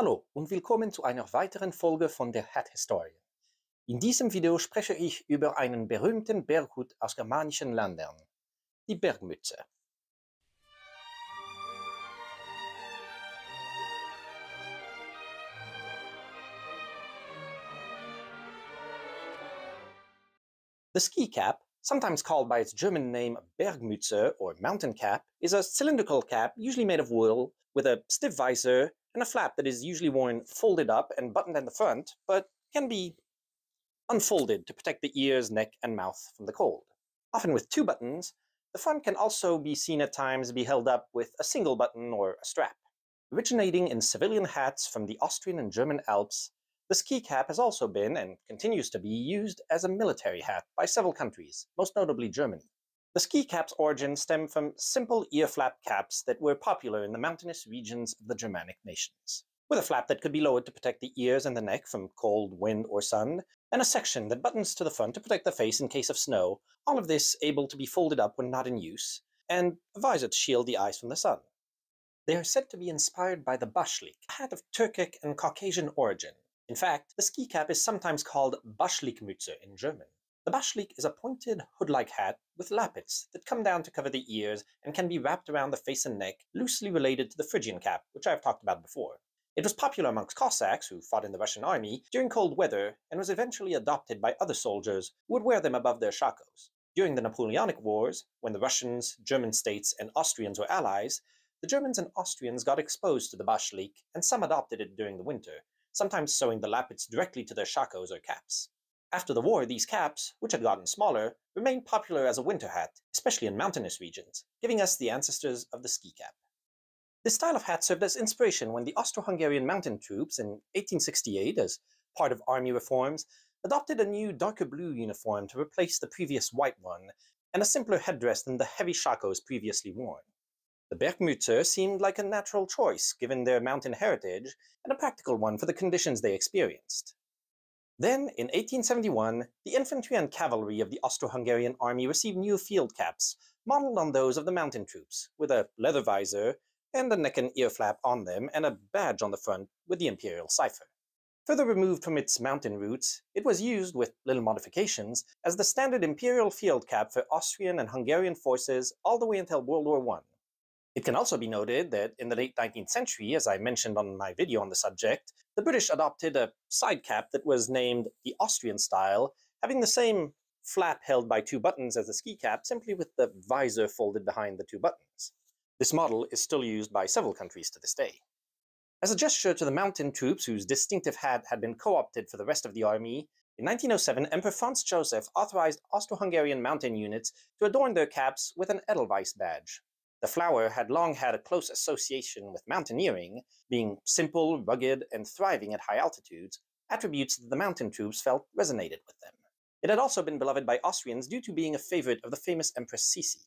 Hallo und willkommen zu einer weiteren Folge von der Hat-Historie. In diesem Video spreche ich über einen berühmten Berghut aus germanischen Ländern, die Bergmütze. The ski cap, sometimes called by its German name Bergmütze or mountain cap, is a cylindrical cap usually made of wool with a stiff visor and a flap that is usually worn folded up and buttoned at the front, but can be unfolded to protect the ears, neck, and mouth from the cold. Often with two buttons, the front can also be seen at times be held up with a single button or a strap. Originating in civilian hats from the Austrian and German Alps, the ski cap has also been, and continues to be, used as a military hat by several countries, most notably Germany. The ski cap's origins stem from simple ear flap caps that were popular in the mountainous regions of the Germanic nations, with a flap that could be lowered to protect the ears and the neck from cold, wind, or sun, and a section that buttons to the front to protect the face in case of snow, all of this able to be folded up when not in use, and a visor to shield the eyes from the sun. They are said to be inspired by the bashlyk, a hat of Turkic and Caucasian origin. In fact, the ski cap is sometimes called Bergmütze in German. The bashlyk is a pointed, hood-like hat with lappets that come down to cover the ears and can be wrapped around the face and neck, loosely related to the Phrygian cap, which I have talked about before. It was popular amongst Cossacks who fought in the Russian army during cold weather and was eventually adopted by other soldiers who would wear them above their shakos. During the Napoleonic Wars, when the Russians, German states, and Austrians were allies, the Germans and Austrians got exposed to the bashlyk, and some adopted it during the winter, sometimes sewing the lappets directly to their shakos or caps. After the war, these caps, which had gotten smaller, remained popular as a winter hat, especially in mountainous regions, giving us the ancestors of the ski cap. This style of hat served as inspiration when the Austro-Hungarian mountain troops in 1868, as part of army reforms, adopted a new darker blue uniform to replace the previous white one, and a simpler headdress than the heavy shakos previously worn. The Bergmütze seemed like a natural choice given their mountain heritage, and a practical one for the conditions they experienced. Then, in 1871, the infantry and cavalry of the Austro-Hungarian army received new field caps, modeled on those of the mountain troops, with a leather visor, and a neck and ear flap on them, and a badge on the front with the imperial cipher. Further removed from its mountain roots, it was used, with little modifications, as the standard imperial field cap for Austrian and Hungarian forces all the way until World War I. It can also be noted that in the late 19th century, as I mentioned on my video on the subject, the British adopted a side cap that was named the Austrian style, having the same flap held by two buttons as the ski cap, simply with the visor folded behind the two buttons. This model is still used by several countries to this day. As a gesture to the mountain troops whose distinctive hat had been co-opted for the rest of the army, in 1907 Emperor Franz Joseph authorized Austro-Hungarian mountain units to adorn their caps with an Edelweiss badge. The flower had long had a close association with mountaineering, being simple, rugged, and thriving at high altitudes, attributes that the mountain troops felt resonated with them. It had also been beloved by Austrians due to being a favorite of the famous Empress Sisi.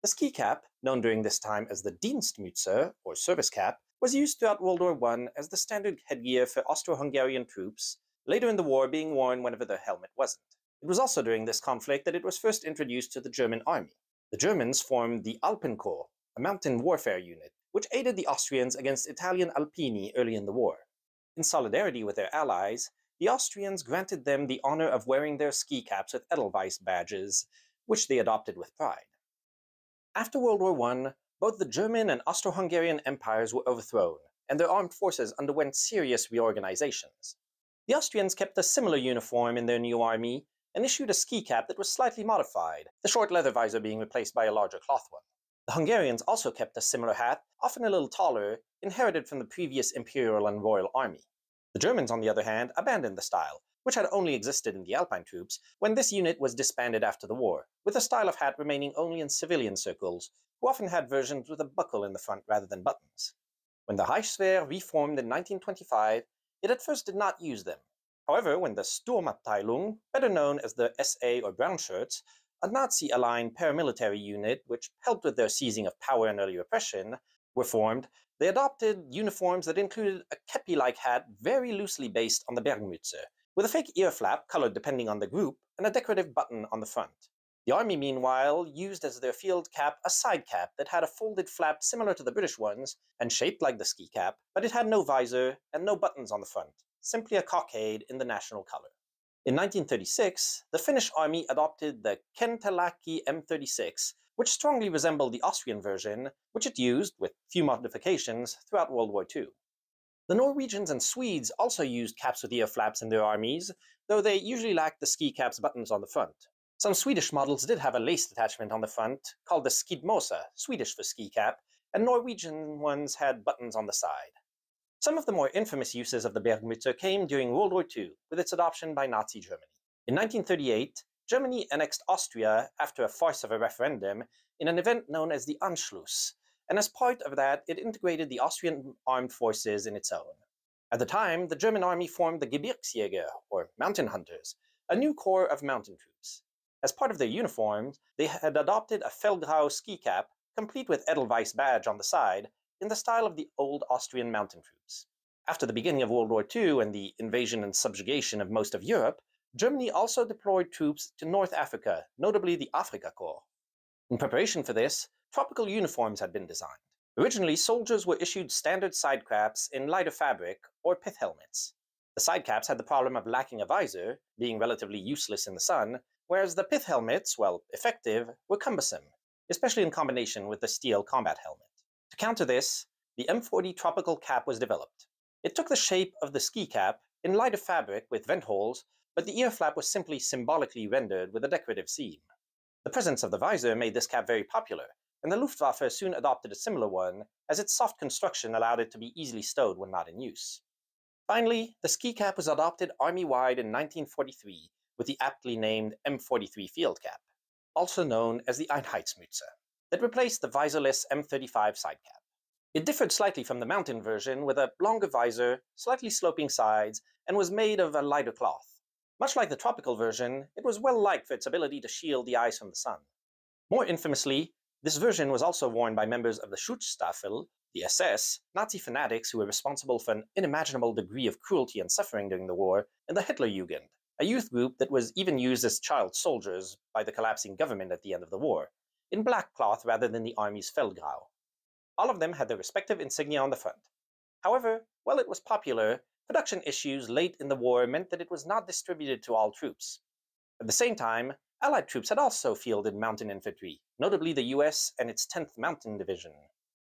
The ski cap, known during this time as the Dienstmütze, or service cap, was used throughout World War I as the standard headgear for Austro-Hungarian troops, later in the war being worn whenever the helmet wasn't. It was also during this conflict that it was first introduced to the German army. The Germans formed the Alpine Corps, a mountain warfare unit, which aided the Austrians against Italian Alpini early in the war. In solidarity with their allies, the Austrians granted them the honor of wearing their ski caps with Edelweiss badges, which they adopted with pride. After World War I, both the German and Austro-Hungarian empires were overthrown, and their armed forces underwent serious reorganizations. The Austrians kept a similar uniform in their new army, and issued a ski cap that was slightly modified, the short leather visor being replaced by a larger cloth one. The Hungarians also kept a similar hat, often a little taller, inherited from the previous imperial and royal army. The Germans, on the other hand, abandoned the style, which had only existed in the Alpine troops, when this unit was disbanded after the war, with the style of hat remaining only in civilian circles, who often had versions with a buckle in the front rather than buttons. When the Reichswehr reformed in 1925, it at first did not use them. However, when the Sturmabteilung, better known as the SA or Brown Shirts, a Nazi-aligned paramilitary unit which helped with their seizing of power and early repression, were formed, they adopted uniforms that included a kepi-like hat very loosely based on the Bergmütze, with a fake ear flap colored depending on the group and a decorative button on the front. The army, meanwhile, used as their field cap a side cap that had a folded flap similar to the British ones and shaped like the ski cap, but it had no visor and no buttons on the front, simply a cockade in the national color. In 1936, the Finnish army adopted the Kentalaki M36, which strongly resembled the Austrian version, which it used, with few modifications, throughout World War II. The Norwegians and Swedes also used caps with ear flaps in their armies, though they usually lacked the ski cap's buttons on the front. Some Swedish models did have a laced attachment on the front, called the skidmosa, Swedish for ski cap, and Norwegian ones had buttons on the side. Some of the more infamous uses of the Bergmütze came during World War II, with its adoption by Nazi Germany. In 1938, Germany annexed Austria after a farce of a referendum in an event known as the Anschluss, and as part of that, it integrated the Austrian armed forces in its own. At the time, the German army formed the Gebirgsjäger, or mountain hunters, a new corps of mountain troops. As part of their uniforms, they had adopted a Feldgrau ski cap, complete with Edelweiss badge on the side, in the style of the old Austrian mountain troops. After the beginning of World War II and the invasion and subjugation of most of Europe, Germany also deployed troops to North Africa, notably the Afrika Korps. In preparation for this, tropical uniforms had been designed. Originally, soldiers were issued standard side caps in lighter fabric, or pith helmets. The side caps had the problem of lacking a visor, being relatively useless in the sun, whereas the pith helmets, while effective, were cumbersome, especially in combination with the steel combat helmet. To counter this, the M40 tropical cap was developed. It took the shape of the ski cap in lighter fabric with vent holes, but the ear flap was simply symbolically rendered with a decorative seam. The presence of the visor made this cap very popular, and the Luftwaffe soon adopted a similar one, as its soft construction allowed it to be easily stowed when not in use. Finally, the ski cap was adopted army-wide in 1943 with the aptly named M43 field cap, also known as the Einheitsmütze, that replaced the visorless M35 side cap. It differed slightly from the mountain version with a longer visor, slightly sloping sides, and was made of a lighter cloth. Much like the tropical version, it was well liked for its ability to shield the eyes from the sun. More infamously, this version was also worn by members of the Schutzstaffel, the SS, Nazi fanatics who were responsible for an unimaginable degree of cruelty and suffering during the war, and the Hitlerjugend, a youth group that was even used as child soldiers by the collapsing government at the end of the war, in black cloth rather than the army's Feldgrau. All of them had their respective insignia on the front. However, while it was popular, production issues late in the war meant that it was not distributed to all troops. At the same time, Allied troops had also fielded mountain infantry, notably the US and its 10th Mountain Division.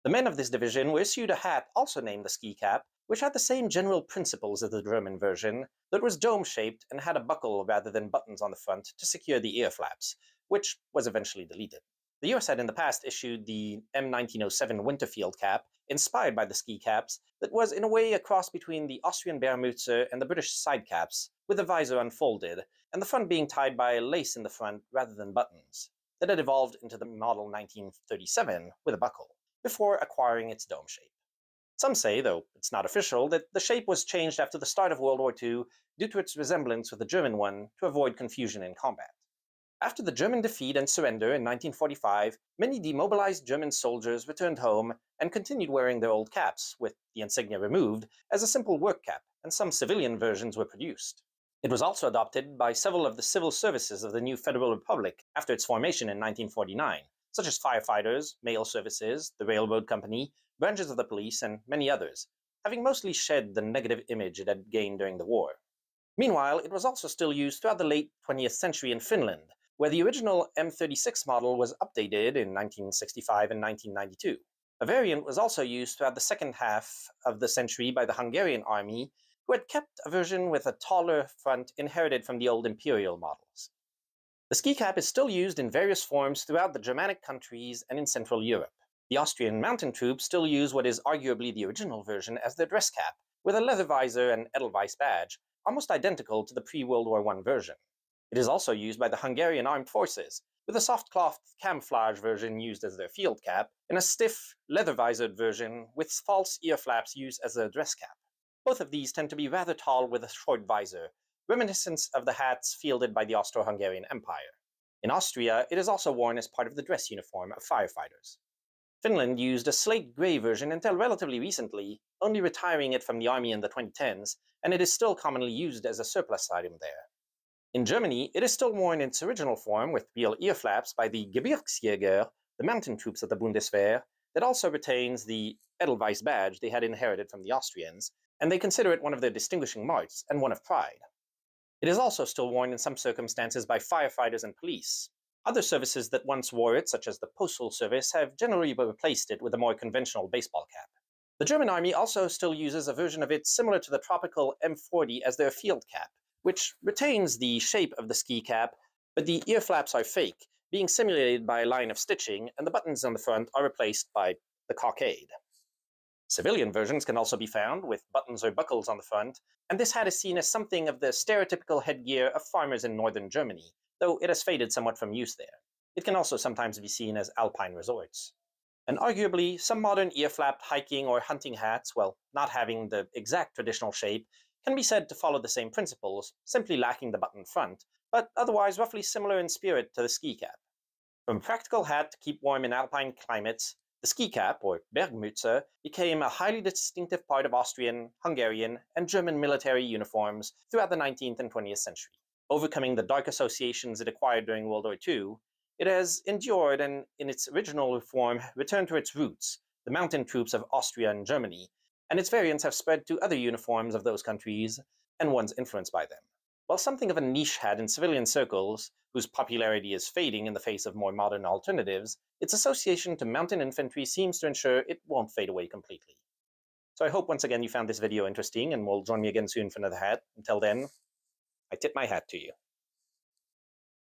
The men of this division were issued a hat also named the ski cap, which had the same general principles as the German version, though it was dome-shaped and had a buckle rather than buttons on the front to secure the ear flaps, which was eventually deleted. The US had in the past issued the M1907 Winterfield cap, inspired by the ski caps, that was in a way a cross between the Austrian Bergmütze and the British side caps, with the visor unfolded, and the front being tied by lace in the front rather than buttons, that had evolved into the model 1937 with a buckle, before acquiring its dome shape. Some say, though it's not official, that the shape was changed after the start of World War II due to its resemblance with the German one to avoid confusion in combat. After the German defeat and surrender in 1945, many demobilized German soldiers returned home and continued wearing their old caps, with the insignia removed, as a simple work cap, and some civilian versions were produced. It was also adopted by several of the civil services of the new Federal Republic after its formation in 1949, such as firefighters, mail services, the railroad company, branches of the police, and many others, having mostly shed the negative image it had gained during the war. Meanwhile, it was also still used throughout the late 20th century in Finland, where the original M36 model was updated in 1965 and 1992. A variant was also used throughout the second half of the century by the Hungarian army, who had kept a version with a taller front inherited from the old imperial models. The ski cap is still used in various forms throughout the Germanic countries and in Central Europe. The Austrian mountain troops still use what is arguably the original version as their dress cap, with a leather visor and Edelweiss badge, almost identical to the pre-World War I version. It is also used by the Hungarian armed forces, with a soft cloth camouflage version used as their field cap, and a stiff, leather-visored version with false ear flaps used as a dress cap. Both of these tend to be rather tall with a short visor, reminiscent of the hats fielded by the Austro-Hungarian Empire. In Austria, it is also worn as part of the dress uniform of firefighters. Finland used a slate gray version until relatively recently, only retiring it from the army in the 2010s, and it is still commonly used as a surplus item there. In Germany, it is still worn in its original form with real ear flaps by the Gebirgsjäger, the mountain troops of the Bundeswehr, that also retains the Edelweiss badge they had inherited from the Austrians, and they consider it one of their distinguishing marks and one of pride. It is also still worn in some circumstances by firefighters and police. Other services that once wore it, such as the Postal Service, have generally replaced it with a more conventional baseball cap. The German army also still uses a version of it similar to the tropical M40 as their field cap, which retains the shape of the ski cap, but the ear flaps are fake, being simulated by a line of stitching, and the buttons on the front are replaced by the cockade. Civilian versions can also be found, with buttons or buckles on the front, and this hat is seen as something of the stereotypical headgear of farmers in northern Germany, though it has faded somewhat from use there. It can also sometimes be seen as alpine resorts. And arguably, some modern ear-flapped hiking or hunting hats, while not having the exact traditional shape, can be said to follow the same principles, simply lacking the button front, but otherwise roughly similar in spirit to the ski cap. From a practical hat to keep warm in alpine climates, the ski cap, or Bergmütze, became a highly distinctive part of Austrian, Hungarian, and German military uniforms throughout the 19th and 20th century. Overcoming the dark associations it acquired during World War II, it has endured and, in its original form, returned to its roots, the mountain troops of Austria and Germany, and its variants have spread to other uniforms of those countries and ones influenced by them. While something of a niche hat in civilian circles, whose popularity is fading in the face of more modern alternatives, its association to mountain infantry seems to ensure it won't fade away completely. So I hope once again you found this video interesting and will join me again soon for another hat. Until then, I tip my hat to you.